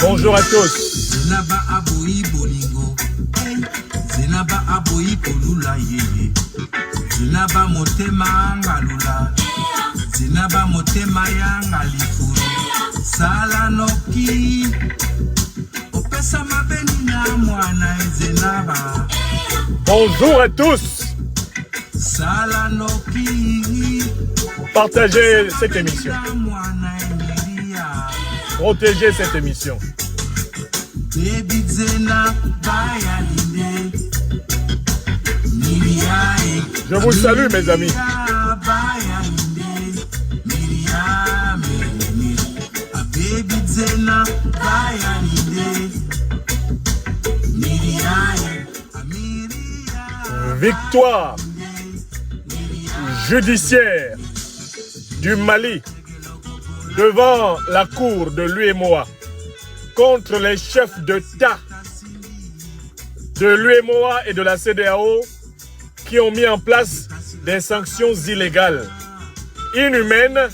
Bonjour à tous. Bonjour à tous. Partagez cette émission. Protégez cette émission. Je vous salue, mes amis. Victoire judiciaire du Mali devant la cour de l'UEMOA contre les chefs d'État de l'UEMOA et de la CEDEAO qui ont mis en place des sanctions illégales, inhumaines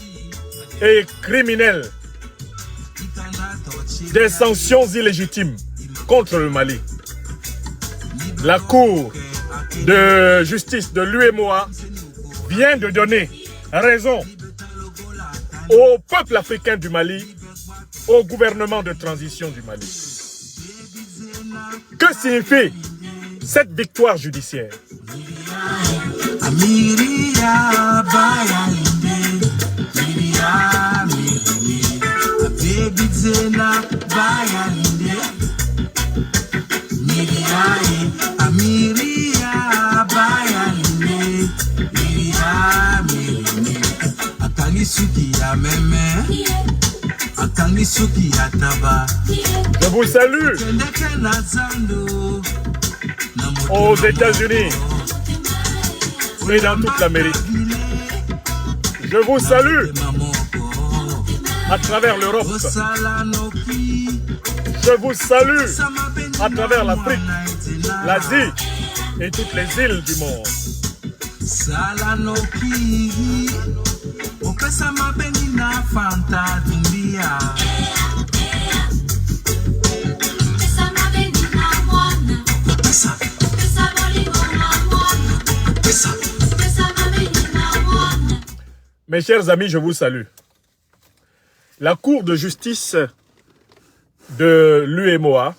et criminelles. Des sanctions illégitimes contre le Mali. La Cour de justice de l'UEMOA vient de donner raison au peuple africain du Mali, au gouvernement de transition du Mali. Que signifie cette victoire judiciaire? Je vous salue aux États-Unis et dans toute l'Amérique. Je vous salue à travers l'Europe. Je vous salue à travers l'Afrique, l'Asie et toutes les îles du monde. Mes chers amis, je vous salue. La Cour de justice de l'UEMOA,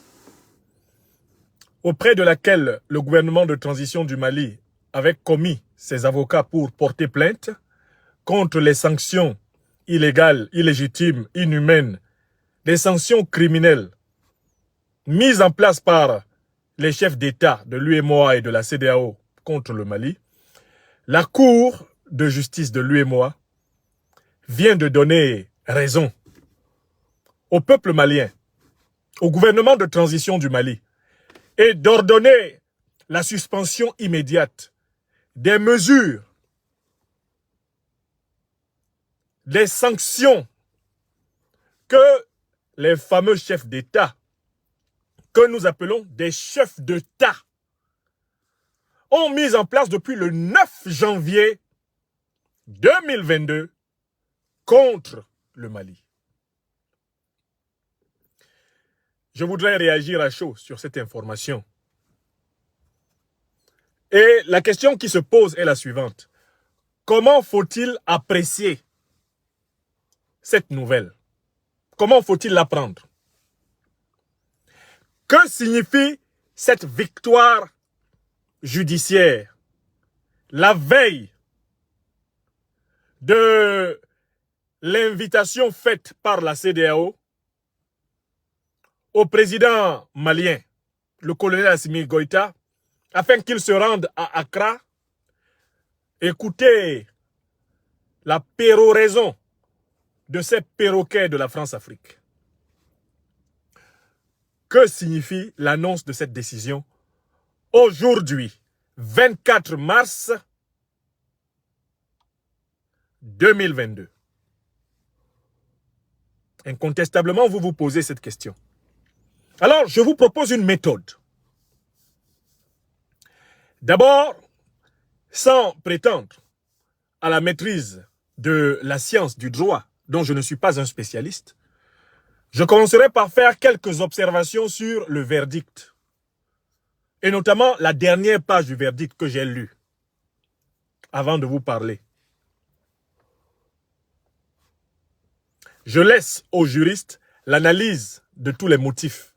auprès de laquelle le gouvernement de transition du Mali avait commis ses avocats pour porter plainte contre les sanctions illégales, illégitimes, inhumaines, des sanctions criminelles mises en place par les chefs d'État de l'UEMOA et de la CEDEAO contre le Mali, la Cour de justice de l'UEMOA vient de donner raison au peuple malien, au gouvernement de transition du Mali, et d'ordonner la suspension immédiate des mesures, des sanctions que les fameux chefs d'État, que nous appelons des chefs d'État, ont mis en place depuis le 9 janvier 2022 contre le Mali. Je voudrais réagir à chaud sur cette information. Et la question qui se pose est la suivante. Comment faut-il apprécier cette nouvelle? Comment faut-il la prendre? Que signifie cette victoire judiciaire la veille de l'invitation faite par la CEDEAO au président malien, le colonel Assimi Goïta, afin qu'il se rende à Accra, écouter la péroraison de ces perroquets de la France-Afrique. Que signifie l'annonce de cette décision aujourd'hui, 24 mars 2022? Incontestablement, vous vous posez cette question. Alors, je vous propose une méthode. D'abord, sans prétendre à la maîtrise de la science du droit, dont je ne suis pas un spécialiste, je commencerai par faire quelques observations sur le verdict, et notamment la dernière page du verdict que j'ai lu, avant de vous parler. Je laisse aux juristes l'analyse de tous les motifs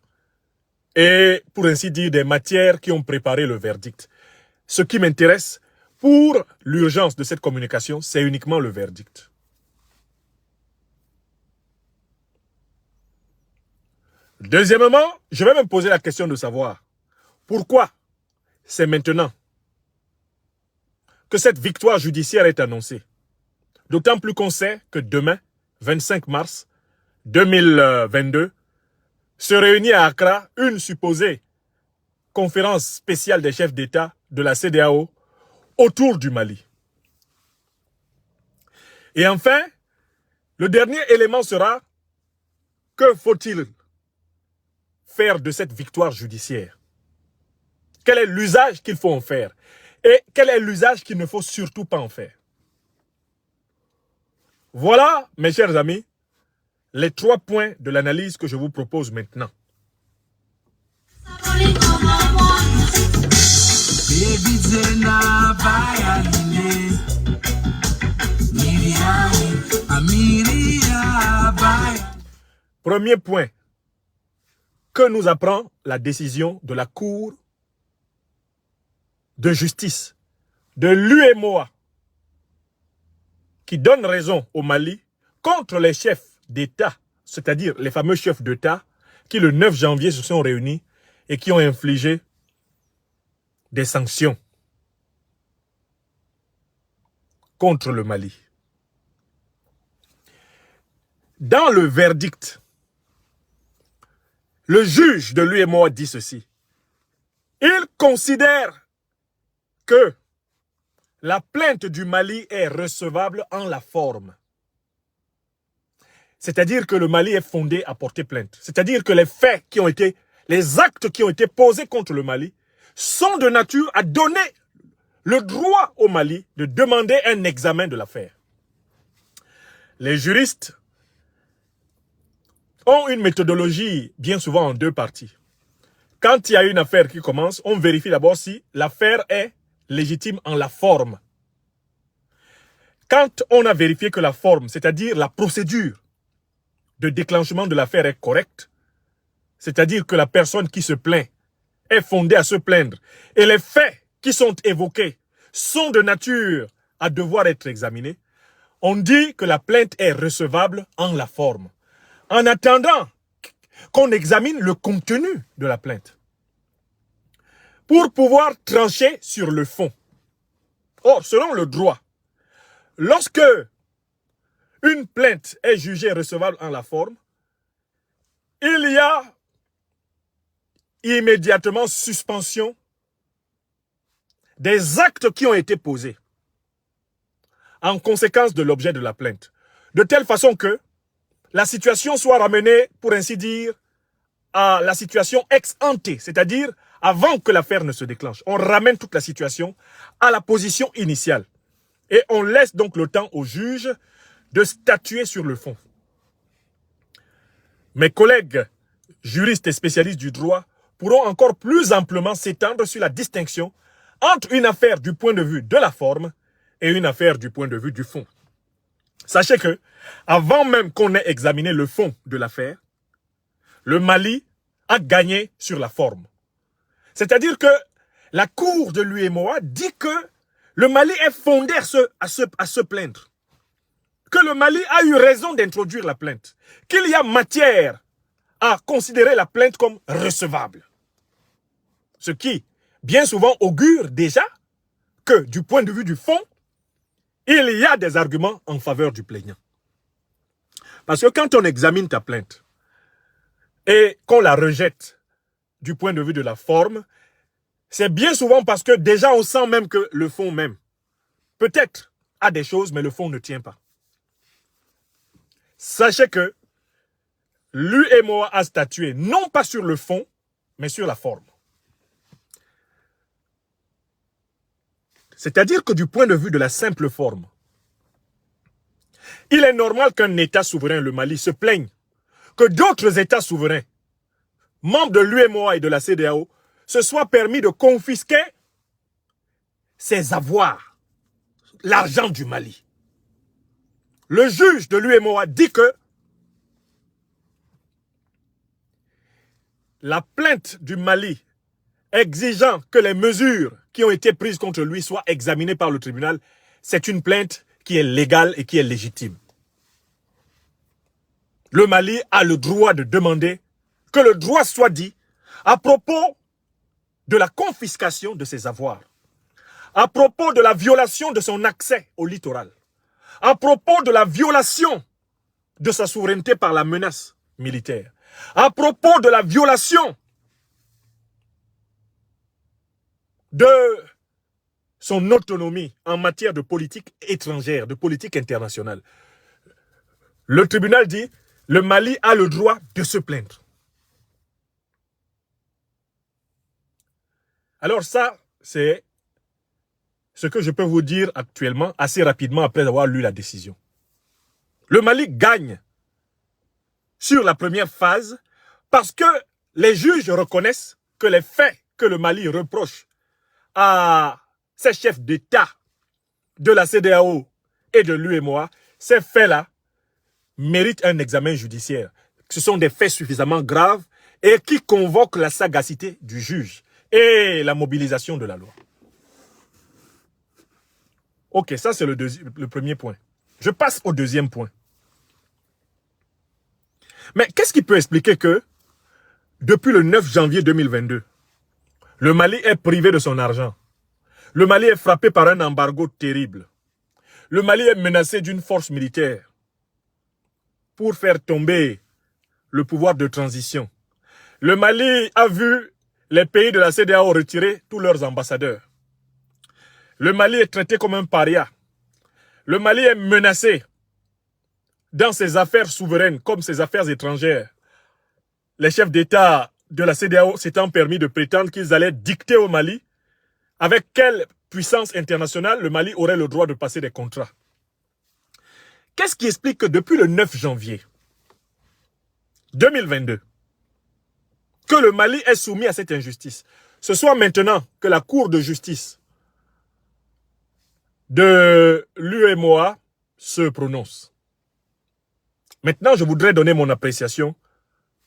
et, pour ainsi dire, des matières qui ont préparé le verdict. Ce qui m'intéresse pour l'urgence de cette communication, c'est uniquement le verdict. Deuxièmement, je vais me poser la question de savoir pourquoi c'est maintenant que cette victoire judiciaire est annoncée. D'autant plus qu'on sait que demain, 25 mars 2022, se réunit à Accra une supposée conférence spéciale des chefs d'État de la CEDEAO autour du Mali. Et enfin, le dernier élément sera que faut-il faire de cette victoire judiciaire? Quel est l'usage qu'il faut en faire? Et quel est l'usage qu'il ne faut surtout pas en faire? Voilà, mes chers amis, les 3 points de l'analyse que je vous propose maintenant. Premier point, que nous apprend la décision de la Cour de justice de l'UEMOA qui donne raison au Mali contre les chefs d'État, c'est-à-dire les fameux chefs d'État qui le 9 janvier se sont réunis et qui ont infligé des sanctions contre le Mali. Dans le verdict, le juge de l'UEMOA dit ceci. Il considère que la plainte du Mali est recevable en la forme. C'est-à-dire que le Mali est fondé à porter plainte. C'est-à-dire que les faits qui ont été, les actes qui ont été posés contre le Mali sont de nature à donner le droit au Mali de demander un examen de l'affaire. Les juristes ont une méthodologie bien souvent en 2 parties. Quand il y a une affaire qui commence, on vérifie d'abord si l'affaire est légitime en la forme. Quand on a vérifié que la forme, c'est-à-dire la procédure de déclenchement de l'affaire est correcte, c'est-à-dire que la personne qui se plaint est fondée à se plaindre et les faits qui sont évoqués sont de nature à devoir être examinés, on dit que la plainte est recevable en la forme. En attendant qu'on examine le contenu de la plainte pour pouvoir trancher sur le fond. Or, selon le droit, lorsque une plainte est jugée recevable en la forme, il y a immédiatement suspension des actes qui ont été posés en conséquence de l'objet de la plainte, de telle façon que la situation soit ramenée, pour ainsi dire, à la situation ex ante, c'est-à-dire avant que l'affaire ne se déclenche. On ramène toute la situation à la position initiale. Et on laisse donc le temps au juge de statuer sur le fond. Mes collègues juristes et spécialistes du droit pourront encore plus amplement s'étendre sur la distinction entre une affaire du point de vue de la forme et une affaire du point de vue du fond. Sachez que, avant même qu'on ait examiné le fond de l'affaire, le Mali a gagné sur la forme. C'est-à-dire que la Cour de l'UEMOA dit que le Mali est fondé à se plaindre. Que le Mali a eu raison d'introduire la plainte. Qu'il y a matière à considérer la plainte comme recevable. Ce qui, bien souvent, augure déjà que, du point de vue du fond, il y a des arguments en faveur du plaignant. Parce que quand on examine ta plainte et qu'on la rejette du point de vue de la forme, c'est bien souvent parce que déjà on sent même que le fond même, peut-être, a des choses, mais le fond ne tient pas. Sachez que l'UEMOA a statué non pas sur le fond, mais sur la forme. C'est-à-dire que du point de vue de la simple forme, Il est normal qu'un État souverain, le Mali, se plaigne que d'autres États souverains, membres de l'UEMOA et de la CEDEAO, se soient permis de confisquer ses avoirs, l'argent du Mali. Le juge de l'UEMOA dit que la plainte du Mali exigeant que les mesures qui ont été prises contre lui soient examinées par le tribunal, c'est une plainte qui est légale et qui est légitime. Le Mali a le droit de demander que le droit soit dit à propos de la confiscation de ses avoirs, à propos de la violation de son accès au littoral, à propos de la violation de sa souveraineté par la menace militaire, à propos de la violation de son autonomie en matière de politique étrangère, de politique internationale. Le tribunal dit, le Mali a le droit de se plaindre. Alors ça, c'est ce que je peux vous dire actuellement, assez rapidement après avoir lu la décision. Le Mali gagne sur la première phase parce que les juges reconnaissent que les faits que le Mali reproche à ces chefs d'État de la CEDEAO et de l'UEMOA, ces faits-là méritent un examen judiciaire. Ce sont des faits suffisamment graves et qui convoquent la sagacité du juge et la mobilisation de la loi. Ok, ça c'est le premier point. Je passe au deuxième point. Mais qu'est-ce qui peut expliquer que, depuis le 9 janvier 2022, le Mali est privé de son argent? Le Mali est frappé par un embargo terrible. Le Mali est menacé d'une force militaire pour faire tomber le pouvoir de transition. Le Mali a vu les pays de la CEDEAO retirer tous leurs ambassadeurs. Le Mali est traité comme un paria. Le Mali est menacé dans ses affaires souveraines comme ses affaires étrangères. Les chefs d'État de la CEDEAO s'étant permis de prétendre qu'ils allaient dicter au Mali avec quelle puissance internationale le Mali aurait le droit de passer des contrats. Qu'est-ce qui explique que depuis le 9 janvier 2022, que le Mali est soumis à cette injustice? Ce soit maintenant que la Cour de justice de l'UEMOA se prononce. Maintenant, je voudrais donner mon appréciation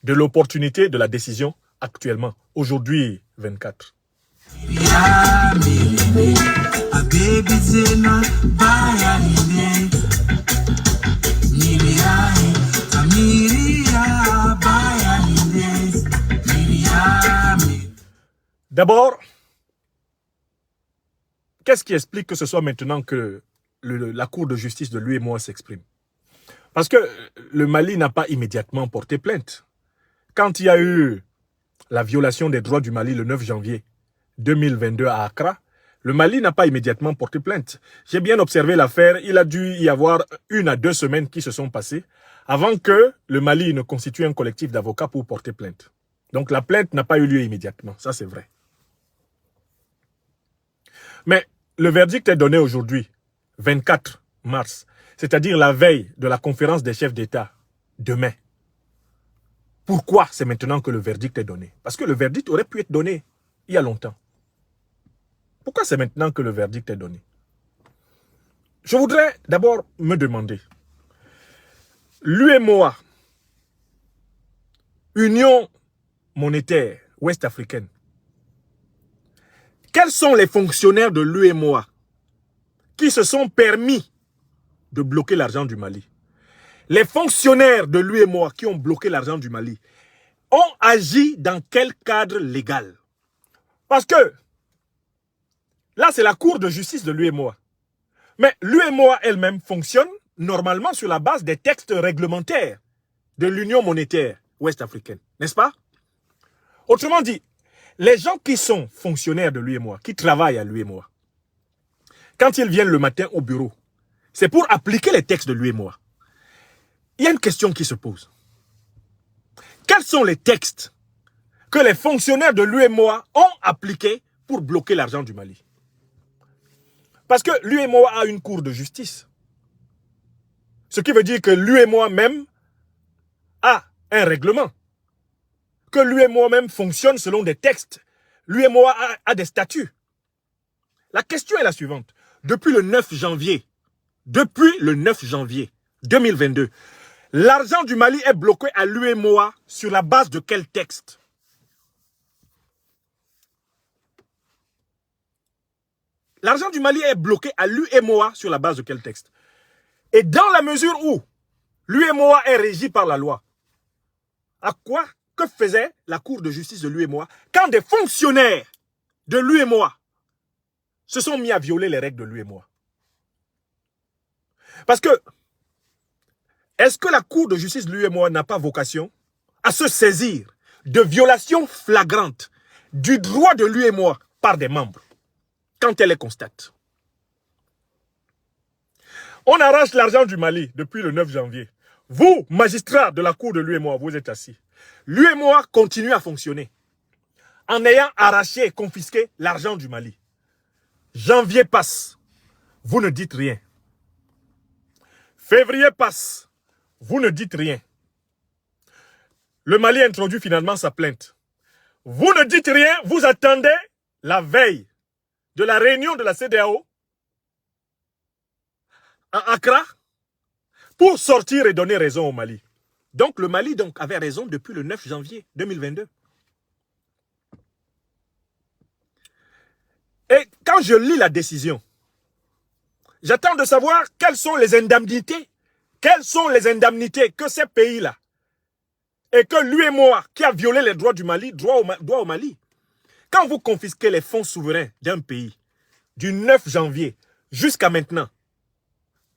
de l'opportunité de la décision actuellement, aujourd'hui 24. D'abord, qu'est-ce qui explique que ce soit maintenant que la Cour de justice de l'UEMOA s'exprime? Parce que le Mali n'a pas immédiatement porté plainte. Quand il y a eu la violation des droits du Mali le 9 janvier 2022 à Accra, le Mali n'a pas immédiatement porté plainte. J'ai bien observé l'affaire, il a dû y avoir 1 à 2 semaines qui se sont passées avant que le Mali ne constitue un collectif d'avocats pour porter plainte. Donc la plainte n'a pas eu lieu immédiatement, ça c'est vrai. Mais le verdict est donné aujourd'hui, 24 mars, c'est-à-dire la veille de la conférence des chefs d'État, demain. Pourquoi c'est maintenant que le verdict est donné? Parce que le verdict aurait pu être donné il y a longtemps. Pourquoi c'est maintenant que le verdict est donné? Je voudrais d'abord me demander, l'UEMOA, Union monétaire ouest-africaine, quels sont les fonctionnaires de l'UEMOA qui se sont permis de bloquer l'argent du Mali? Les fonctionnaires de l'UEMOA qui ont bloqué l'argent du Mali ont agi dans quel cadre légal? Parce que là, c'est la Cour de justice de l'UEMOA. Mais l'UEMOA elle-même fonctionne normalement sur la base des textes réglementaires de l'Union monétaire ouest-africaine, n'est-ce pas? Autrement dit, les gens qui sont fonctionnaires de l'UEMOA, qui travaillent à l'UEMOA, quand ils viennent le matin au bureau, c'est pour appliquer les textes de l'UEMOA. Il y a une question qui se pose. Quels sont les textes que les fonctionnaires de l'UEMOA ont appliqués pour bloquer l'argent du Mali? Parce que l'UEMOA a une cour de justice. Ce qui veut dire que l'UEMOA même a un règlement. Que l'UEMOA même fonctionne selon des textes. L'UEMOA a des statuts. La question est la suivante. Depuis le 9 janvier 2022, l'argent du Mali est bloqué à l'UEMOA sur la base de quel texte? L'argent du Mali est bloqué à l'UEMOA sur la base de quel texte? Et dans la mesure où l'UEMOA est régie par la loi, que faisait la Cour de justice de l'UEMOA quand des fonctionnaires de l'UEMOA se sont mis à violer les règles de l'UEMOA? Parce que, est-ce que la Cour de justice de l'UEMOA n'a pas vocation à se saisir de violations flagrantes du droit de l'UEMOA par des membres quand elle les constate? On arrache l'argent du Mali depuis le 9 janvier. Vous, magistrats de la Cour de l'UEMOA, vous êtes assis. L'UEMOA continue à fonctionner en ayant arraché et confisqué l'argent du Mali. Janvier passe, vous ne dites rien. Février passe, vous ne dites rien. Le Mali introduit finalement sa plainte. Vous ne dites rien, vous attendez la veille de la réunion de la CEDEAO à Accra pour sortir et donner raison au Mali. Donc le Mali avait raison depuis le 9 janvier 2022. Et quand je lis la décision, j'attends de savoir quelles sont les indemnités que ces pays-là et que l'UEMOA qui a violé les droits du Mali doit au Mali. Quand vous confisquez les fonds souverains d'un pays du 9 janvier jusqu'à maintenant,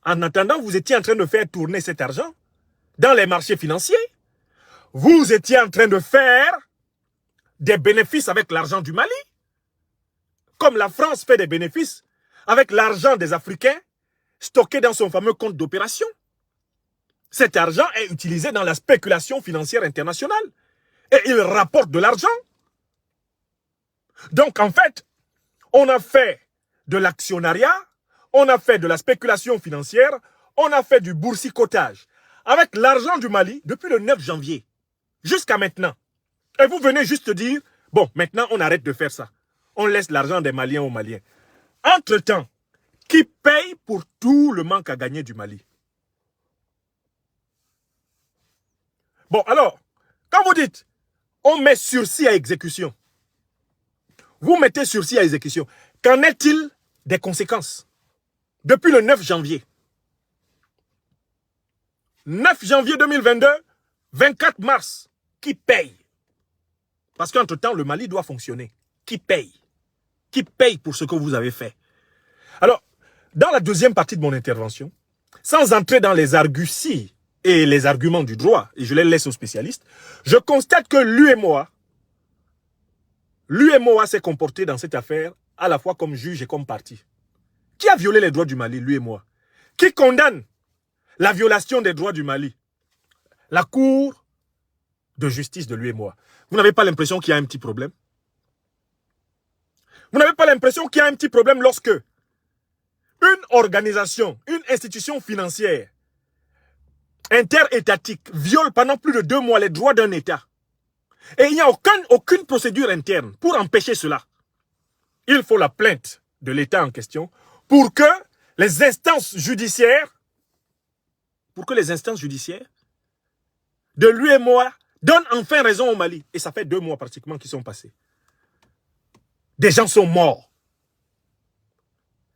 en attendant, vous étiez en train de faire tourner cet argent dans les marchés financiers. Vous étiez en train de faire des bénéfices avec l'argent du Mali. Comme la France fait des bénéfices avec l'argent des Africains stocké dans son fameux compte d'opération. Cet argent est utilisé dans la spéculation financière internationale. Et il rapporte de l'argent. Donc en fait, on a fait de l'actionnariat, on a fait de la spéculation financière, on a fait du boursicotage avec l'argent du Mali depuis le 9 janvier jusqu'à maintenant. Et vous venez juste dire, bon, maintenant on arrête de faire ça. On laisse l'argent des Maliens aux Maliens. Entre-temps, qui paye pour tout le manque à gagner du Mali? Bon, alors, quand vous dites, on met sursis à exécution, vous mettez sursis à exécution, qu'en est-il des conséquences? Depuis le 9 janvier. 9 janvier 2022, 24 mars, qui paye? Parce qu'entre-temps, le Mali doit fonctionner. Qui paye? Qui paye pour ce que vous avez fait? Alors, dans la deuxième partie de mon intervention, sans entrer dans les arguties et les arguments du droit, et je les laisse aux spécialistes, je constate que l'UEMOA s'est comporté dans cette affaire à la fois comme juge et comme partie. Qui a violé les droits du Mali, l'UEMOA? Qui condamne la violation des droits du Mali? La Cour de justice de l'UEMOA. Vous n'avez pas l'impression qu'il y a un petit problème? Vous n'avez pas l'impression qu'il y a un petit problème lorsque une organisation, une institution financière interétatique viole pendant plus de 2 mois les droits d'un État et il n'y a aucune procédure interne pour empêcher cela? Il faut la plainte de l'État en question pour que les instances judiciaires de l'UEMOA donnent enfin raison au Mali. Et ça fait 2 mois pratiquement qu'ils sont passés. Des gens sont morts.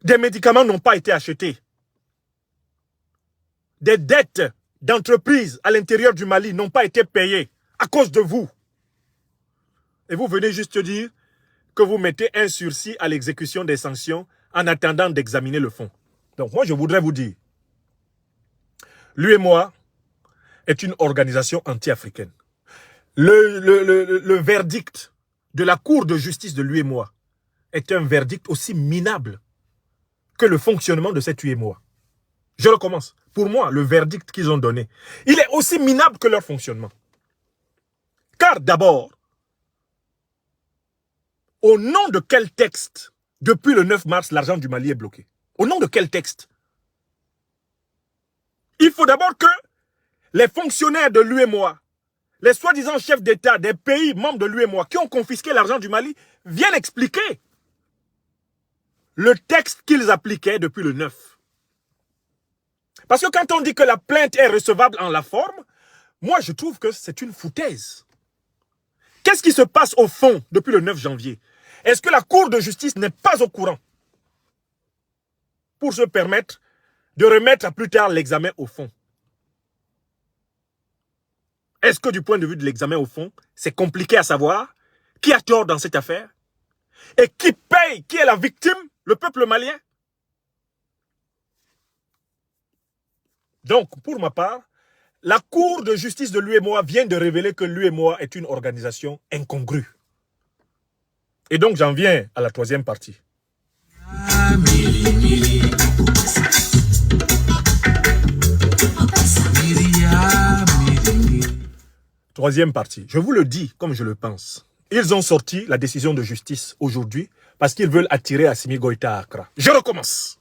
Des médicaments n'ont pas été achetés. Des dettes d'entreprises à l'intérieur du Mali n'ont pas été payées à cause de vous. Et vous venez juste dire que vous mettez un sursis à l'exécution des sanctions en attendant d'examiner le fond. Donc moi, je voudrais vous dire, l'UEMOA est une organisation anti-africaine. Le verdict de la Cour de justice de l'UEMOA est un verdict aussi minable que le fonctionnement de cette UEMOA. Je recommence. Pour moi, le verdict qu'ils ont donné, il est aussi minable que leur fonctionnement. Car d'abord, au nom de quel texte, depuis le 9 mars, l'argent du Mali est bloqué? Au nom de quel texte? Il faut d'abord que les fonctionnaires de l'UEMOA, les soi-disant chefs d'État des pays membres de l'UEMOA qui ont confisqué l'argent du Mali viennent expliquer le texte qu'ils appliquaient depuis le 9. Parce que quand on dit que la plainte est recevable en la forme, moi je trouve que c'est une foutaise. Qu'est-ce qui se passe au fond depuis le 9 janvier? Est-ce que la Cour de justice n'est pas au courant pour se permettre de remettre à plus tard l'examen au fond? Est-ce que du point de vue de l'examen au fond, c'est compliqué à savoir qui a tort dans cette affaire? Et qui paye? Qui est la victime? Le peuple malien? Donc, pour ma part, la Cour de justice de l'UEMOA vient de révéler que l'UEMOA est une organisation incongrue. Et donc, j'en viens à la troisième partie. Troisième partie. Je vous le dis comme je le pense. Ils ont sorti la décision de justice aujourd'hui parce qu'ils veulent attirer Assimi Goïta à Accra. Je recommence.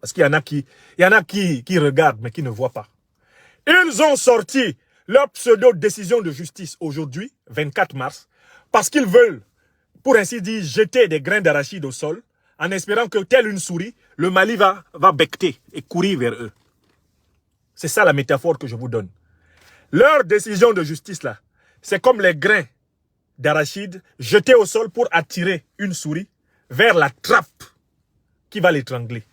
Parce qu'il y en a qui regardent mais qui ne voient pas. Ils ont sorti leur pseudo-décision de justice aujourd'hui, 24 mars, parce qu'ils veulent, pour ainsi dire, jeter des grains d'arachide au sol, en espérant que, telle une souris, le Mali va becqueter et courir vers eux. C'est ça la métaphore que je vous donne. Leur décision de justice, là, c'est comme les grains d'arachide jetés au sol pour attirer une souris vers la trappe qui va l'étrangler.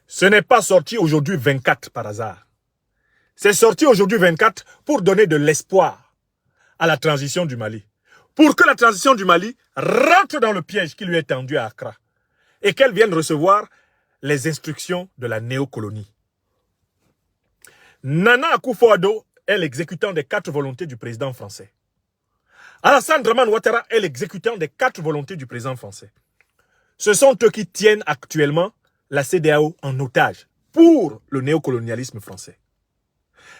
Ce n'est pas sorti aujourd'hui 24 par hasard. C'est sorti aujourd'hui 24 pour donner de l'espoir à la transition du Mali. Pour que la transition du Mali rentre dans le piège qui lui est tendu à Accra. Et qu'elle vienne recevoir les instructions de la néocolonie. Nana Akufo-Addo est l'exécutant des 4 volontés du président français. Alassane Dramane Ouattara est l'exécutant des 4 volontés du président français. Ce sont eux qui tiennent actuellement la CEDEAO en otage pour le néocolonialisme français.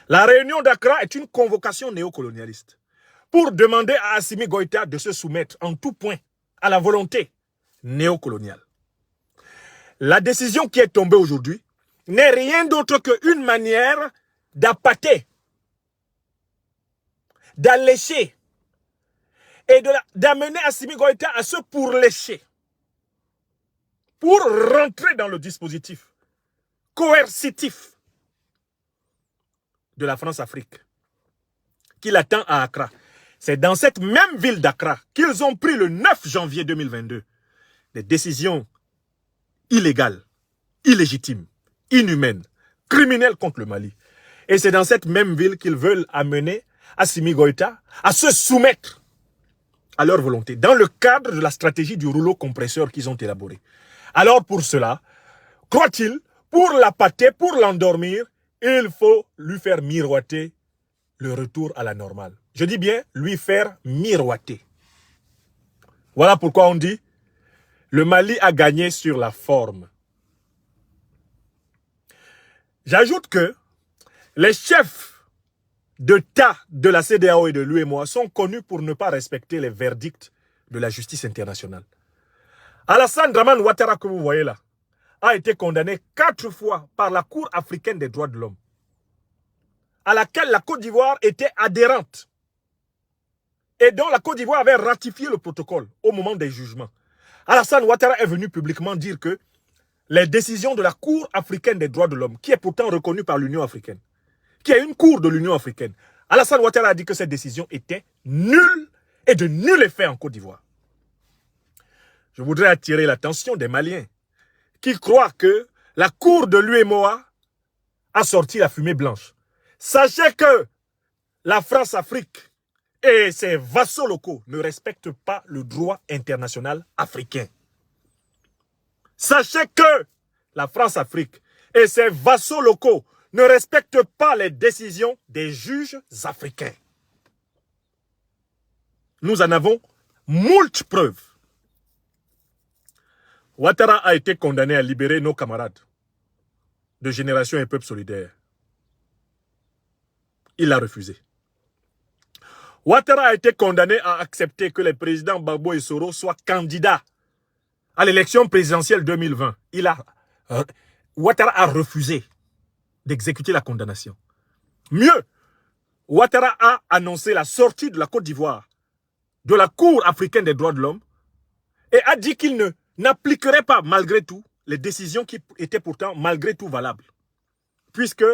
La réunion d'Accra est une convocation néocolonialiste pour demander à Assimi Goïta de se soumettre en tout point à la volonté néocoloniale. La décision qui est tombée aujourd'hui n'est rien d'autre qu'une manière d'appâter, d'allécher et d'amener Assimi Goïta à se pourlécher pour rentrer dans le dispositif coercitif de la France-Afrique qui l'attend à Accra. C'est dans cette même ville d'Accra qu'ils ont pris le 9 janvier 2022 des décisions illégales, illégitimes, inhumaines, criminelles contre le Mali. Et c'est dans cette même ville qu'ils veulent amener Assimi Goïta à se soumettre à leur volonté, dans le cadre de la stratégie du rouleau compresseur qu'ils ont élaboré. Alors pour cela, croit-il, pour l'appâter, pour l'endormir, il faut lui faire miroiter le retour à la normale. Je dis bien, lui faire miroiter. Voilà pourquoi on dit, le Mali a gagné sur la forme. J'ajoute que les chefs d'État de la CEDEAO et de l'UEMOA sont connus pour ne pas respecter les verdicts de la justice internationale. Alassane Dramane Ouattara, que vous voyez là, a été condamné 4 fois par la Cour africaine des droits de l'homme, à laquelle la Côte d'Ivoire était adhérente et dont la Côte d'Ivoire avait ratifié le protocole au moment des jugements. Alassane Ouattara est venu publiquement dire que les décisions de la Cour africaine des droits de l'homme, qui est pourtant reconnue par l'Union africaine, qui est une cour de l'Union africaine, Alassane Ouattara a dit que cette décision était nulle et de nul effet en Côte d'Ivoire. Je voudrais attirer l'attention des Maliens qui croient que la cour de l'UEMOA a sorti la fumée blanche. Sachez que la France-Afrique et ses vassaux locaux ne respectent pas le droit international africain. Sachez que la France-Afrique et ses vassaux locaux ne respectent pas les décisions des juges africains. Nous en avons moult preuves. Ouattara a été condamné à libérer nos camarades de Génération et Peuple Solidaire. Il a refusé. Ouattara a été condamné à accepter que les présidents Gbagbo et Soro soient candidats à l'élection présidentielle 2020. Il a Ouattara a refusé d'exécuter la condamnation. Mieux, Ouattara a annoncé la sortie de la Côte d'Ivoire de la Cour africaine des droits de l'homme et a dit qu'il n'appliquerait pas malgré tout les décisions qui étaient pourtant malgré tout valables. Puisque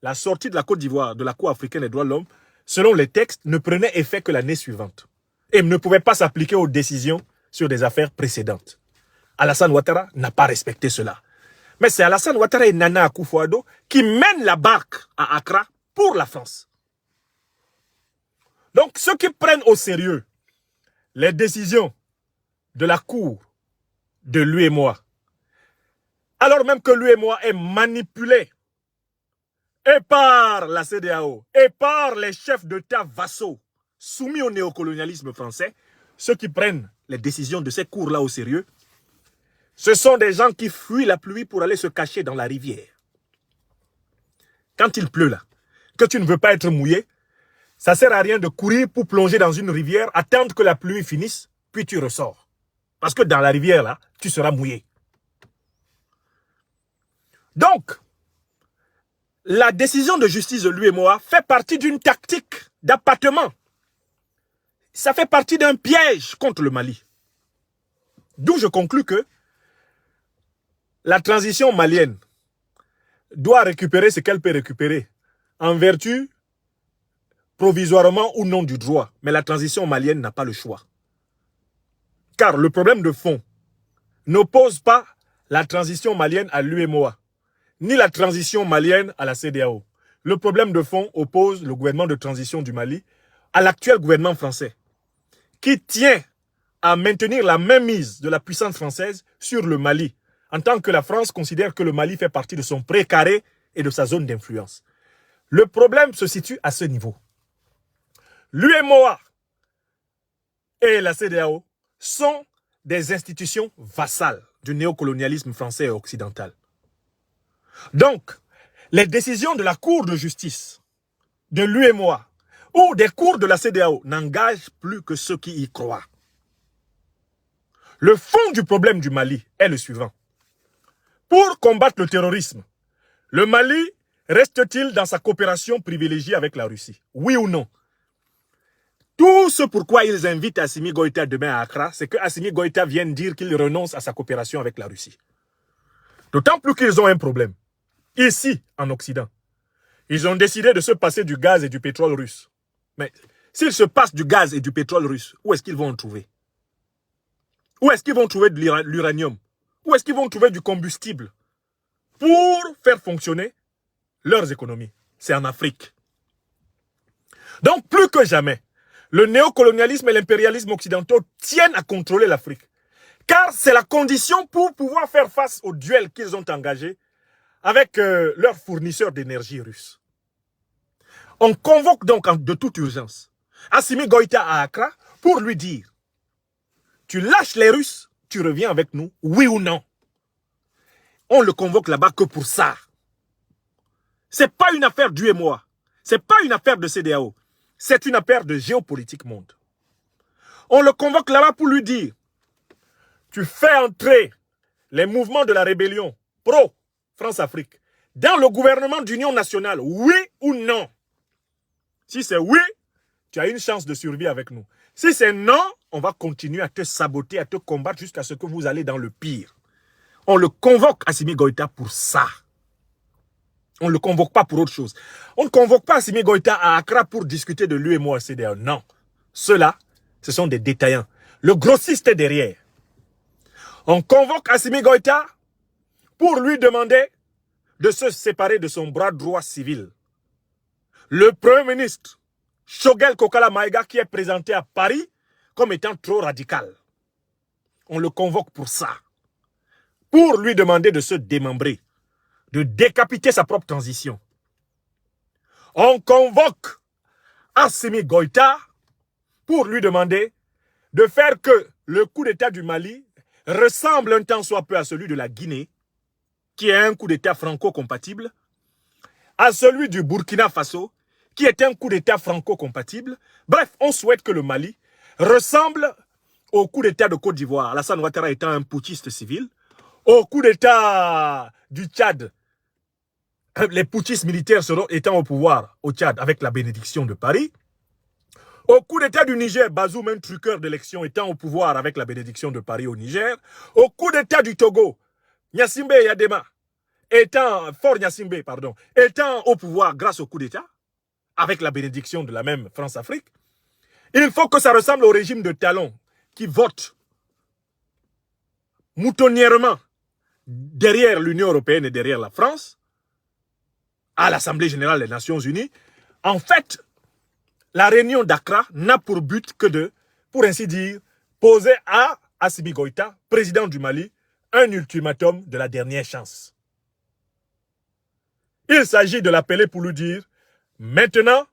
la sortie de la Côte d'Ivoire de la Cour africaine des droits de l'homme, selon les textes, ne prenait effet que l'année suivante et ne pouvait pas s'appliquer aux décisions sur des affaires précédentes. Alassane Ouattara n'a pas respecté cela. Mais c'est Alassane Ouattara et Nana Akufo-Addo qui mènent la barque à Accra pour la France. Donc, ceux qui prennent au sérieux les décisions de la Cour de l'UEMOA, alors même que l'UEMOA est manipulé et par la CEDEAO et par les chefs d'État vassaux soumis au néocolonialisme français, ceux qui prennent les décisions de ces cours-là au sérieux, ce sont des gens qui fuient la pluie pour aller se cacher dans la rivière. Quand il pleut là, que tu ne veux pas être mouillé, ça ne sert à rien de courir pour plonger dans une rivière, attendre que la pluie finisse, puis tu ressors. Parce que dans la rivière là, tu seras mouillé. Donc, la décision de justice de l'UEMOA fait partie d'une tactique d'appâtement. Ça fait partie d'un piège contre le Mali. D'où je conclus que la transition malienne doit récupérer ce qu'elle peut récupérer en vertu provisoirement ou non du droit. Mais la transition malienne n'a pas le choix. Car le problème de fond n'oppose pas la transition malienne à l'UEMOA, ni la transition malienne à la CEDEAO. Le problème de fond oppose le gouvernement de transition du Mali à l'actuel gouvernement français, qui tient à maintenir la mainmise de la puissance française sur le Mali, en tant que la France considère que le Mali fait partie de son précaré et de sa zone d'influence. Le problème se situe à ce niveau. L'UEMOA et la CEDEAO sont des institutions vassales du néocolonialisme français et occidental. Donc, les décisions de la Cour de justice, de l'UEMOA ou des cours de la CEDEAO n'engagent plus que ceux qui y croient. Le fond du problème du Mali est le suivant. Pour combattre le terrorisme, le Mali reste-t-il dans sa coopération privilégiée avec la Russie? Oui ou non? Tout ce pourquoi ils invitent Assimi Goïta demain à Accra, c'est que Assimi Goïta vient dire qu'il renonce à sa coopération avec la Russie. D'autant plus qu'ils ont un problème. Ici, en Occident, ils ont décidé de se passer du gaz et du pétrole russe. Mais s'ils se passent du gaz et du pétrole russe, où est-ce qu'ils vont en trouver? Où est-ce qu'ils vont trouver de l'uranium? Où est-ce qu'ils vont trouver du combustible pour faire fonctionner leurs économies? C'est en Afrique. Donc, plus que jamais, le néocolonialisme et l'impérialisme occidentaux tiennent à contrôler l'Afrique. Car c'est la condition pour pouvoir faire face au duel qu'ils ont engagé avec leurs fournisseurs d'énergie russes. On convoque donc de toute urgence Assimi Goïta à Accra pour lui dire: tu lâches les Russes, tu reviens avec nous, oui ou non? On le convoque là-bas que pour ça. C'est pas une affaire d'UEMOA, c'est pas une affaire de CEDEAO, c'est une affaire de géopolitique monde. On le convoque là-bas pour lui dire: tu fais entrer les mouvements de la rébellion pro-France-Afrique dans le gouvernement d'union nationale, oui ou non? Si c'est oui, tu as une chance de survie avec nous. Si c'est non, on va continuer à te saboter, à te combattre jusqu'à ce que vous allez dans le pire. On le convoque, Assimi Goïta, pour ça. On ne le convoque pas pour autre chose. On ne convoque pas Assimi Goïta à Accra pour discuter de l'UEMOA CEDEAO. Non. Ceux-là, ce sont des détaillants. Le grossiste est derrière. On convoque Assimi Goïta pour lui demander de se séparer de son bras droit civil. Le Premier ministre, Choguel Kokala Maïga, qui est présenté à Paris comme étant trop radical. On le convoque pour ça. Pour lui demander de se démembrer, de décapiter sa propre transition. On convoque Assimi Goïta pour lui demander de faire que le coup d'État du Mali ressemble un tant soit peu à celui de la Guinée, qui est un coup d'État franco-compatible, à celui du Burkina Faso, qui est un coup d'État franco-compatible. Bref, on souhaite que le Mali ressemble au coup d'État de Côte d'Ivoire, Alassane Ouattara étant un putschiste civil, Au coup d'État du Tchad, les putschistes militaires seront étant au pouvoir au Tchad avec la bénédiction de Paris. Au coup d'État du Niger, Bazoum, un truqueur d'élection, étant au pouvoir avec la bénédiction de Paris au Niger. Au coup d'État du Togo, Gnassingbé Yadema, Fort Gnassingbé, pardon, étant au pouvoir grâce au coup d'État, avec la bénédiction de la même France-Afrique. Il faut que ça ressemble au régime de Talon qui vote moutonnièrement derrière l'Union européenne et derrière la France, à l'Assemblée générale des Nations unies. En fait, la réunion d'Accra n'a pour but que de, pour ainsi dire, poser à Assimi Goïta, président du Mali, un ultimatum de la dernière chance. Il s'agit de l'appeler pour lui dire, maintenant,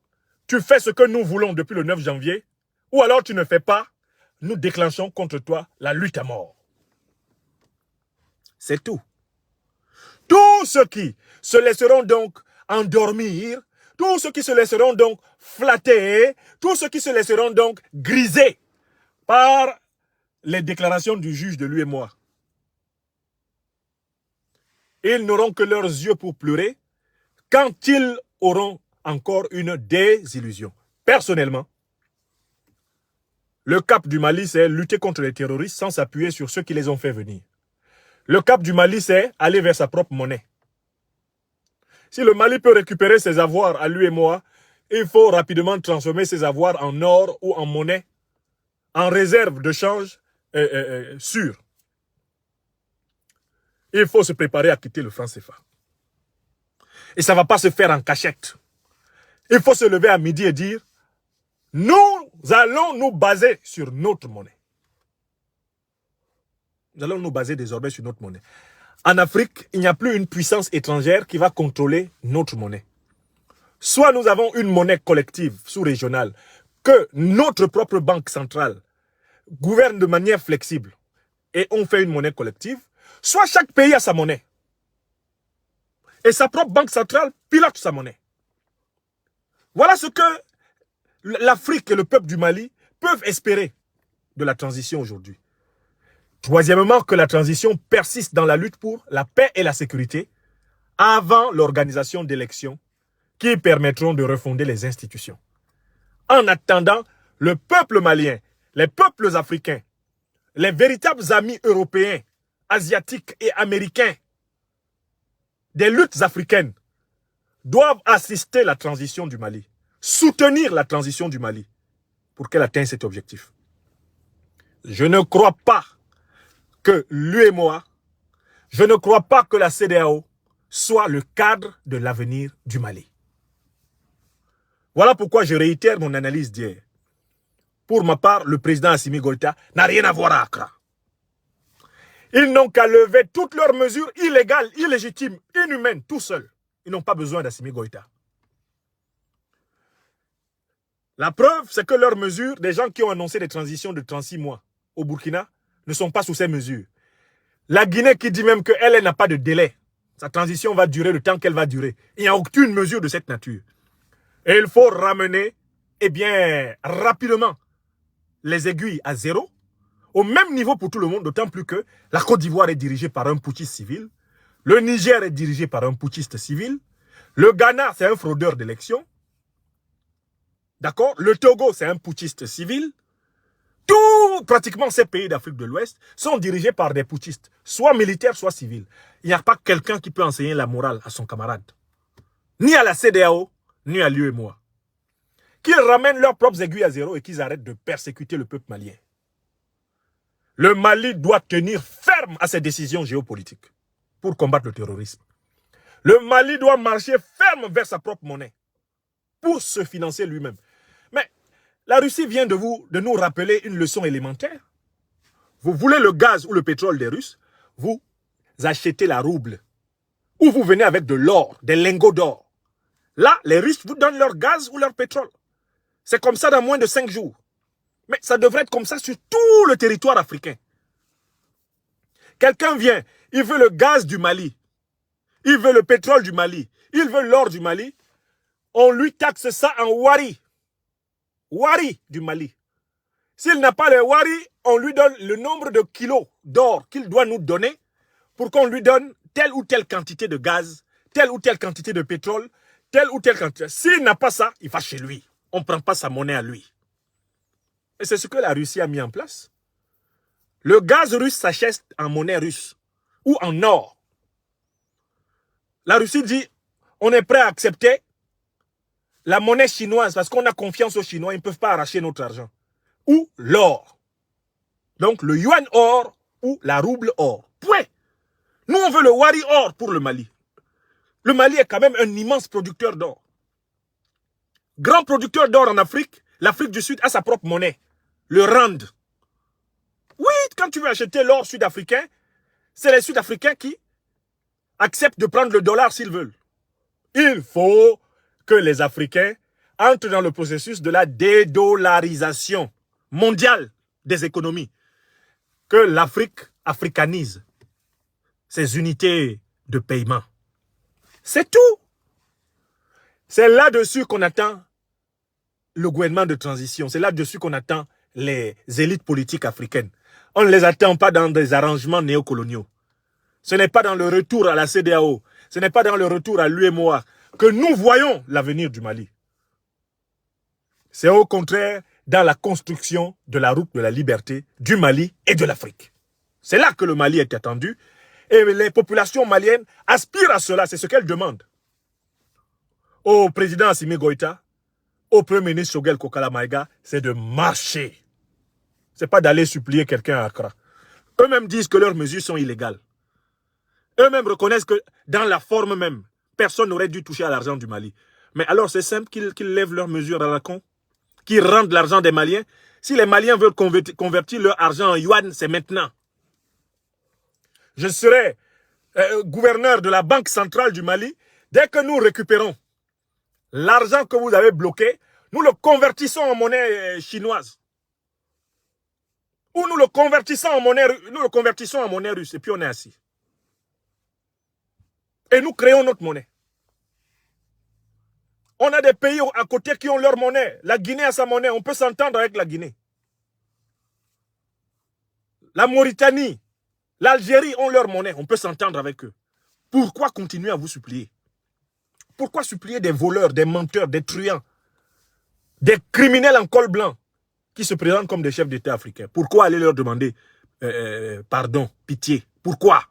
tu fais ce que nous voulons depuis le 9 janvier, ou alors tu ne fais pas, nous déclenchons contre toi la lutte à mort. C'est tout. Tous ceux qui se laisseront donc endormir, tous ceux qui se laisseront donc flatter, tous ceux qui se laisseront donc griser par les déclarations du juge de lui et moi, ils n'auront que leurs yeux pour pleurer quand ils auront encore une désillusion. Personnellement, le cap du Mali, c'est lutter contre les terroristes sans s'appuyer sur ceux qui les ont fait venir. Le cap du Mali, c'est aller vers sa propre monnaie. Si le Mali peut récupérer ses avoirs à lui et moi, il faut rapidement transformer ses avoirs en or ou en monnaie, en réserve de change sûre. Il faut se préparer à quitter le franc CFA. Et ça ne va pas se faire en cachette. Il faut se lever à midi et dire, nous allons nous baser sur notre monnaie. Nous allons nous baser désormais sur notre monnaie. En Afrique, il n'y a plus une puissance étrangère qui va contrôler notre monnaie. Soit nous avons une monnaie collective sous-régionale que notre propre banque centrale gouverne de manière flexible et on fait une monnaie collective, soit chaque pays a sa monnaie. Et sa propre banque centrale pilote sa monnaie. Voilà ce que l'Afrique et le peuple du Mali peuvent espérer de la transition aujourd'hui. Troisièmement, que la transition persiste dans la lutte pour la paix et la sécurité avant l'organisation d'élections qui permettront de refonder les institutions. En attendant, le peuple malien, les peuples africains, les véritables amis européens, asiatiques et américains des luttes africaines doivent assister la transition du Mali, soutenir la transition du Mali pour qu'elle atteigne cet objectif. Je ne crois pas que l'UEMOA, je ne crois pas que la CEDEAO soit le cadre de l'avenir du Mali. Voilà pourquoi je réitère mon analyse d'hier. Pour ma part, le président Assimi Goïta n'a rien à voir à Accra. Ils n'ont qu'à lever toutes leurs mesures illégales, illégitimes, inhumaines, tout seuls. Ils n'ont pas besoin d'Assimi Goïta. La preuve, c'est que leurs mesures, des gens qui ont annoncé des transitions de 36 mois au Burkina, ne sont pas sous ces mesures. La Guinée qui dit même qu'elle n'a pas de délai. Sa transition va durer le temps qu'elle va durer. Il n'y a aucune mesure de cette nature. Et il faut ramener, eh bien, rapidement, les aiguilles à zéro, au même niveau pour tout le monde, d'autant plus que la Côte d'Ivoire est dirigée par un putschiste civil, le Niger est dirigé par un putschiste civil, le Ghana, c'est un fraudeur d'élection, d'accord? Le Togo, c'est un putschiste civil. Pratiquement ces pays d'Afrique de l'Ouest sont dirigés par des putschistes, soit militaires, soit civils. Il n'y a pas quelqu'un qui peut enseigner la morale à son camarade. Ni à la CEDEAO, ni à l'UEMOA. Qu'ils ramènent leurs propres aiguilles à zéro et qu'ils arrêtent de persécuter le peuple malien. Le Mali doit tenir ferme à ses décisions géopolitiques pour combattre le terrorisme. Le Mali doit marcher ferme vers sa propre monnaie pour se financer lui-même. Mais la Russie vient de nous rappeler une leçon élémentaire. Vous voulez le gaz ou le pétrole des Russes, vous achetez la rouble. Ou vous venez avec de l'or, des lingots d'or. Là, les Russes vous donnent leur gaz ou leur pétrole. C'est comme ça dans moins de 5 jours. Mais ça devrait être comme ça sur tout le territoire africain. Quelqu'un vient, il veut le gaz du Mali. Il veut le pétrole du Mali. Il veut l'or du Mali. On lui taxe ça en wari. Wari du Mali. S'il n'a pas les wari, on lui donne le nombre de kilos d'or qu'il doit nous donner pour qu'on lui donne telle ou telle quantité de gaz, telle ou telle quantité de pétrole, telle ou telle quantité. S'il n'a pas ça, il va chez lui. On ne prend pas sa monnaie à lui. Et c'est ce que la Russie a mis en place. Le gaz russe s'achète en monnaie russe ou en or. La Russie dit, on est prêt à accepter la monnaie chinoise parce qu'on a confiance aux Chinois, ils ne peuvent pas arracher notre argent. Ou l'or. Donc le yuan or ou la rouble or. Point. Nous, on veut le wari or pour le Mali. Le Mali est quand même un immense producteur d'or. Grand producteur d'or en Afrique, l'Afrique du Sud a sa propre monnaie, le rand. Oui, quand tu veux acheter l'or sud-africain, c'est les Sud-Africains qui acceptent de prendre le dollar s'ils veulent. Il faut que les Africains entrent dans le processus de la dédollarisation mondiale des économies. Que l'Afrique africanise ses unités de paiement. C'est tout. C'est là-dessus qu'on attend le gouvernement de transition. C'est là-dessus qu'on attend les élites politiques africaines. On ne les attend pas dans des arrangements néocoloniaux. Ce n'est pas dans le retour à la CEDEAO. Ce n'est pas dans le retour à l'UEMOA que nous voyons l'avenir du Mali. C'est au contraire dans la construction de la route de la liberté du Mali et de l'Afrique. C'est là que le Mali est attendu. Et les populations maliennes aspirent à cela. C'est ce qu'elles demandent. Au président Assimi Goïta, au premier ministre Choguel Kokala Maïga, c'est de marcher. Ce n'est pas d'aller supplier quelqu'un à Accra. Eux-mêmes disent que leurs mesures sont illégales. Eux-mêmes reconnaissent que dans la forme même, personne n'aurait dû toucher à l'argent du Mali. Mais alors c'est simple qu'ils lèvent leurs mesures à la con, qu'ils rendent l'argent des Maliens. Si les Maliens veulent convertir leur argent en yuan, c'est maintenant. Je serai gouverneur de la Banque centrale du Mali. Dès que nous récupérons l'argent que vous avez bloqué, nous le convertissons en monnaie chinoise. Ou nous le convertissons en monnaie russe. Et puis on est assis. Et nous créons notre monnaie. On a des pays à côté qui ont leur monnaie. La Guinée a sa monnaie. On peut s'entendre avec la Guinée. La Mauritanie, l'Algérie ont leur monnaie. On peut s'entendre avec eux. Pourquoi continuer à vous supplier? Pourquoi supplier des voleurs, des menteurs, des truands, des criminels en col blanc qui se présentent comme des chefs d'État africains? Pourquoi aller leur demander pardon, pitié? Pourquoi?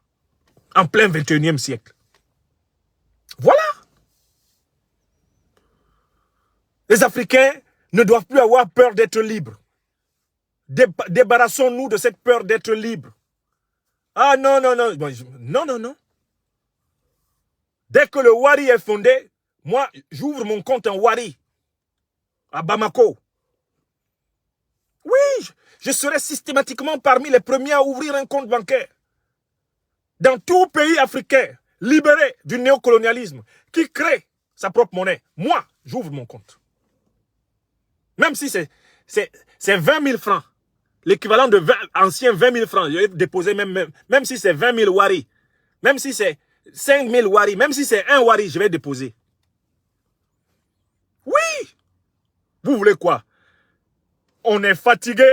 En plein 21e siècle. Voilà. Les Africains ne doivent plus avoir peur d'être libres. Débarrassons-nous de cette peur d'être libres. Ah non, non, non. Non, non, non. Dès que le Wari est fondé, moi, j'ouvre mon compte en Wari. À Bamako. Oui, je serai systématiquement parmi les premiers à ouvrir un compte bancaire. Dans tout pays africain, libéré du néocolonialisme, qui crée sa propre monnaie. Moi, j'ouvre mon compte. Même si c'est 20 000 francs. L'équivalent de anciens 20 000 francs. Je vais déposer même si c'est 20 000 Wari. Même si c'est 5 000 Wari. Même si c'est 1 Wari, je vais déposer. Oui. Vous voulez quoi? On est fatigué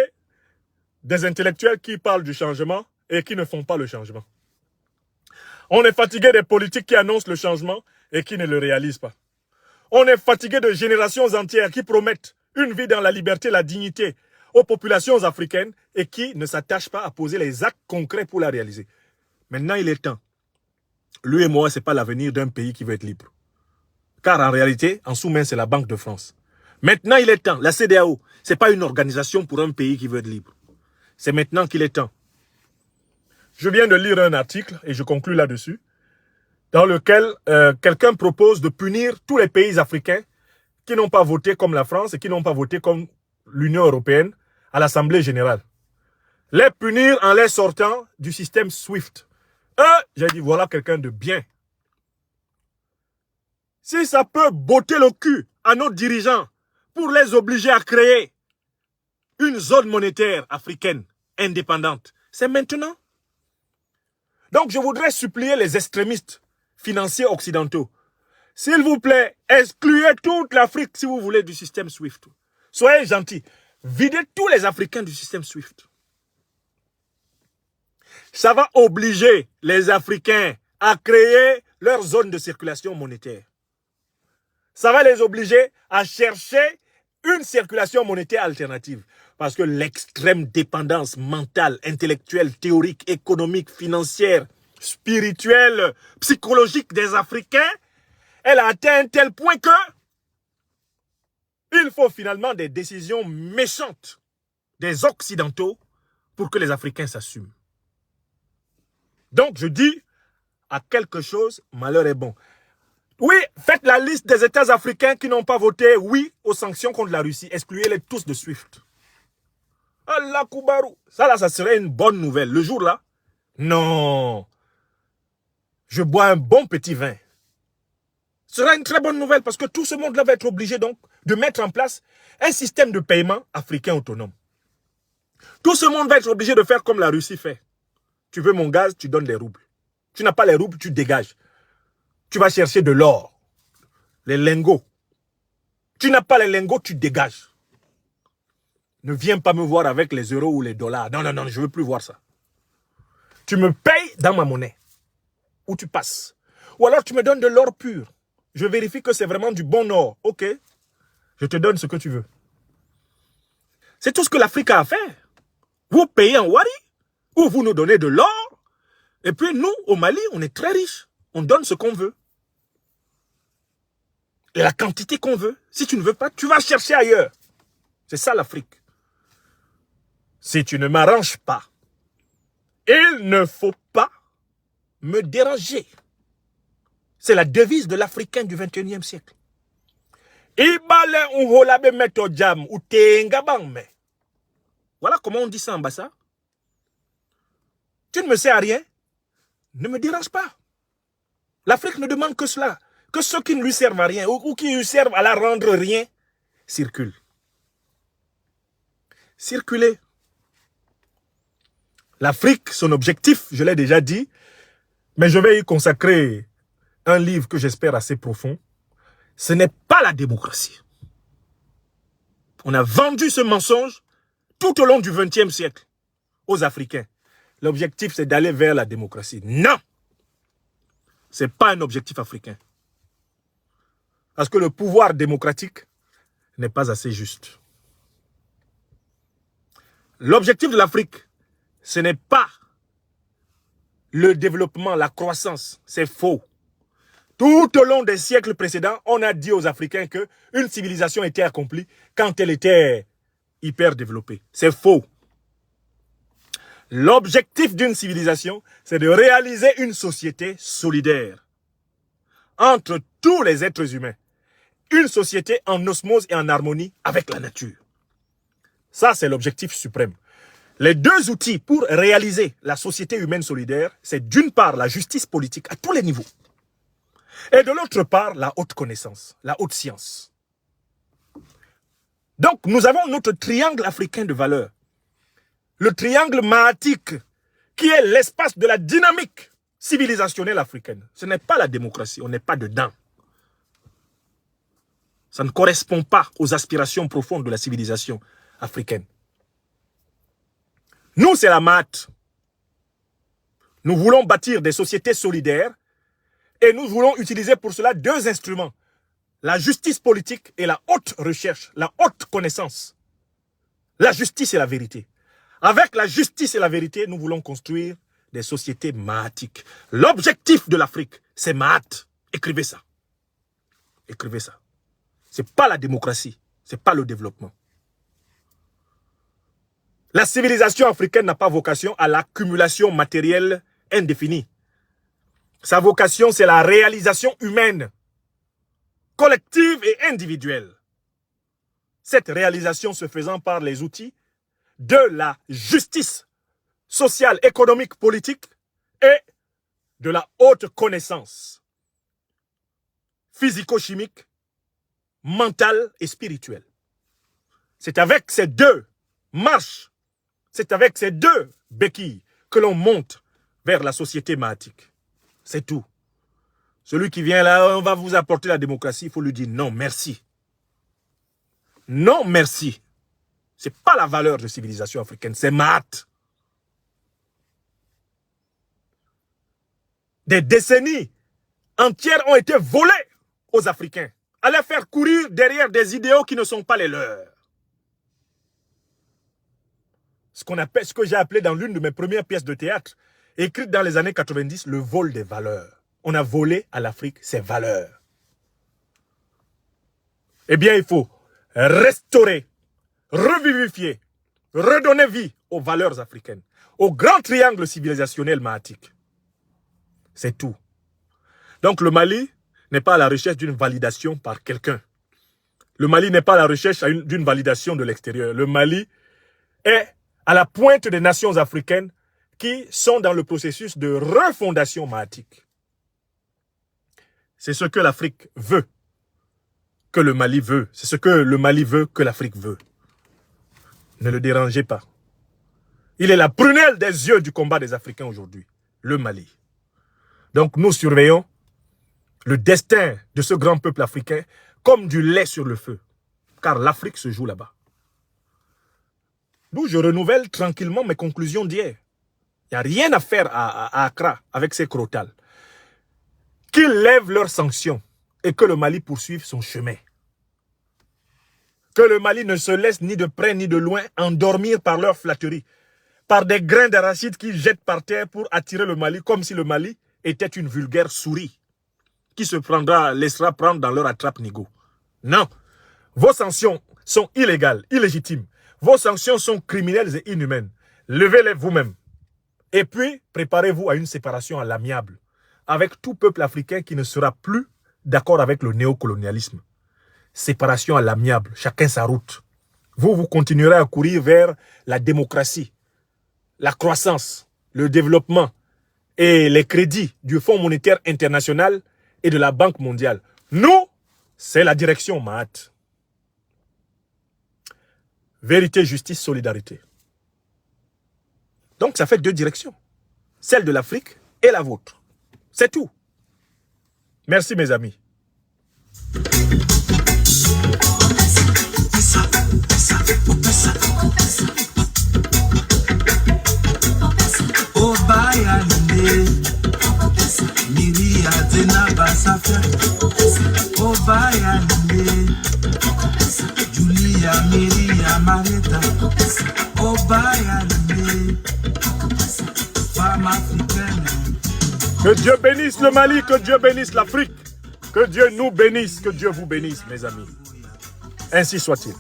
des intellectuels qui parlent du changement et qui ne font pas le changement. On est fatigué des politiques qui annoncent le changement et qui ne le réalisent pas. On est fatigué de générations entières qui promettent une vie dans la liberté, la dignité aux populations africaines et qui ne s'attachent pas à poser les actes concrets pour la réaliser. Maintenant, il est temps. Lui et moi, ce n'est pas l'avenir d'un pays qui veut être libre. Car en réalité, en sous-main, c'est la Banque de France. Maintenant, il est temps. La CEDEAO, ce n'est pas une organisation pour un pays qui veut être libre. C'est maintenant qu'il est temps. Je viens de lire un article, et je conclus là-dessus, dans lequel quelqu'un propose de punir tous les pays africains qui n'ont pas voté comme la France et qui n'ont pas voté comme l'Union européenne à l'Assemblée générale. Les punir en les sortant du système SWIFT. J'ai dit, voilà quelqu'un de bien. Si ça peut botter le cul à nos dirigeants pour les obliger à créer une zone monétaire africaine indépendante, c'est maintenant. Donc je voudrais supplier les extrémistes financiers occidentaux. S'il vous plaît, excluez toute l'Afrique si vous voulez du système SWIFT. Soyez gentils. Videz tous les Africains du système SWIFT. Ça va obliger les Africains à créer leur zone de circulation monétaire. Ça va les obliger à chercher une circulation monétaire alternative. Parce que l'extrême dépendance mentale, intellectuelle, théorique, économique, financière, spirituelle, psychologique des Africains, elle a atteint un tel point que il faut finalement des décisions méchantes des Occidentaux pour que les Africains s'assument. Donc je dis, à quelque chose, malheur est bon. Oui, faites la liste des États africains qui n'ont pas voté oui aux sanctions contre la Russie. Excluez-les tous de SWIFT. Allah Koubarou. Ça là, ça serait une bonne nouvelle. Le jour là, non. Je bois un bon petit vin. Ce sera une très bonne nouvelle parce que tout ce monde-là va être obligé donc de mettre en place un système de paiement africain autonome. Tout ce monde va être obligé de faire comme la Russie fait. Tu veux mon gaz, tu donnes les roubles. Tu n'as pas les roubles, tu dégages. Tu vas chercher de l'or, les lingots. Tu n'as pas les lingots, tu dégages. Ne viens pas me voir avec les euros ou les dollars. Non, non, non, je ne veux plus voir ça. Tu me payes dans ma monnaie. Ou tu passes. Ou alors tu me donnes de l'or pur. Je vérifie que c'est vraiment du bon or. Ok. Je te donne ce que tu veux. C'est tout ce que l'Afrique a à faire. Vous payez en wari, ou vous nous donnez de l'or. Et puis nous, au Mali, on est très riches. On donne ce qu'on veut. Et la quantité qu'on veut. Si tu ne veux pas, tu vas chercher ailleurs. C'est ça l'Afrique. Si tu ne m'arranges pas, il ne faut pas me déranger. C'est la devise de l'Africain du 21e siècle. Voilà comment on dit ça en Bassa. Tu ne me sais à rien. Ne me dérange pas. L'Afrique ne demande que cela. Que ceux qui ne lui servent à rien ou qui lui servent à la rendre rien, circulent. Circulez. L'Afrique, son objectif, je l'ai déjà dit, mais je vais y consacrer un livre que j'espère assez profond. Ce n'est pas la démocratie. On a vendu ce mensonge tout au long du XXe siècle aux Africains. L'objectif, c'est d'aller vers la démocratie. Non! Ce n'est pas un objectif africain. Parce que le pouvoir démocratique n'est pas assez juste. L'objectif de l'Afrique, ce n'est pas le développement, la croissance. C'est faux. Tout au long des siècles précédents, on a dit aux Africains qu'une civilisation était accomplie quand elle était hyper développée. C'est faux. L'objectif d'une civilisation, c'est de réaliser une société solidaire entre tous les êtres humains. Une société en osmose et en harmonie avec la nature. Ça, c'est l'objectif suprême. Les deux outils pour réaliser la société humaine solidaire, c'est d'une part la justice politique à tous les niveaux. Et de l'autre part, la haute connaissance, la haute science. Donc, nous avons notre triangle africain de valeurs. Le triangle mahatique, qui est l'espace de la dynamique civilisationnelle africaine. Ce n'est pas la démocratie, on n'est pas dedans. Ça ne correspond pas aux aspirations profondes de la civilisation africaine. Nous, c'est la Mahat. Nous voulons bâtir des sociétés solidaires et nous voulons utiliser pour cela deux instruments. La justice politique et la haute recherche, la haute connaissance. La justice et la vérité. Avec la justice et la vérité, nous voulons construire des sociétés mahatiques. L'objectif de l'Afrique, c'est Mahat. Écrivez ça. Écrivez ça. Ce n'est pas la démocratie, ce n'est pas le développement. La civilisation africaine n'a pas vocation à l'accumulation matérielle indéfinie. Sa vocation, c'est la réalisation humaine, collective et individuelle. Cette réalisation se faisant par les outils de la justice sociale, économique, politique et de la haute connaissance physico-chimique, mentale et spirituelle. C'est avec ces deux marches, c'est avec ces deux béquilles que l'on monte vers la société mahatique. C'est tout. Celui qui vient là, on va vous apporter la démocratie, il faut lui dire non, merci. Non, merci. Ce n'est pas la valeur de civilisation africaine, c'est Mahat. Des décennies entières ont été volées aux Africains, à les faire courir derrière des idéaux qui ne sont pas les leurs. Ce que j'ai appelé dans l'une de mes premières pièces de théâtre, écrite dans les années 90, le vol des valeurs. On a volé à l'Afrique ses valeurs. Eh bien, il faut restaurer, revivifier, redonner vie aux valeurs africaines, au grand triangle civilisationnel mahatique. C'est tout. Donc le Mali n'est pas à la recherche d'une validation par quelqu'un. Le Mali n'est pas à la recherche d'une validation de l'extérieur. Le Mali est à la pointe des nations africaines qui sont dans le processus de refondation mahatique. C'est ce que l'Afrique veut, que le Mali veut. C'est ce que le Mali veut, que l'Afrique veut. Ne le dérangez pas. Il est la prunelle des yeux du combat des Africains aujourd'hui, le Mali. Donc nous surveillons le destin de ce grand peuple africain comme du lait sur le feu, car l'Afrique se joue là-bas. D'où je renouvelle tranquillement mes conclusions d'hier. Il n'y a rien à faire à Accra avec ces crotales. Qu'ils lèvent leurs sanctions et que le Mali poursuive son chemin. Que le Mali ne se laisse ni de près ni de loin endormir par leur flatterie, par des grains d'arachide qu'ils jettent par terre pour attirer le Mali, comme si le Mali était une vulgaire souris qui se laissera prendre dans leur attrape-nigo. Non, vos sanctions sont illégales, illégitimes. Vos sanctions sont criminelles et inhumaines. Levez-les vous-même. Et puis, préparez-vous à une séparation à l'amiable avec tout peuple africain qui ne sera plus d'accord avec le néocolonialisme. Séparation à l'amiable, chacun sa route. Vous continuerez à courir vers la démocratie, la croissance, le développement et les crédits du Fonds monétaire international et de la Banque mondiale. Nous, c'est la direction Mahat. Vérité, justice, solidarité. Donc ça fait deux directions. Celle de l'Afrique et la vôtre. C'est tout. Merci mes amis. Que Dieu bénisse le Mali, que Dieu bénisse l'Afrique, que Dieu nous bénisse, que Dieu vous bénisse, mes amis. Ainsi soit-il.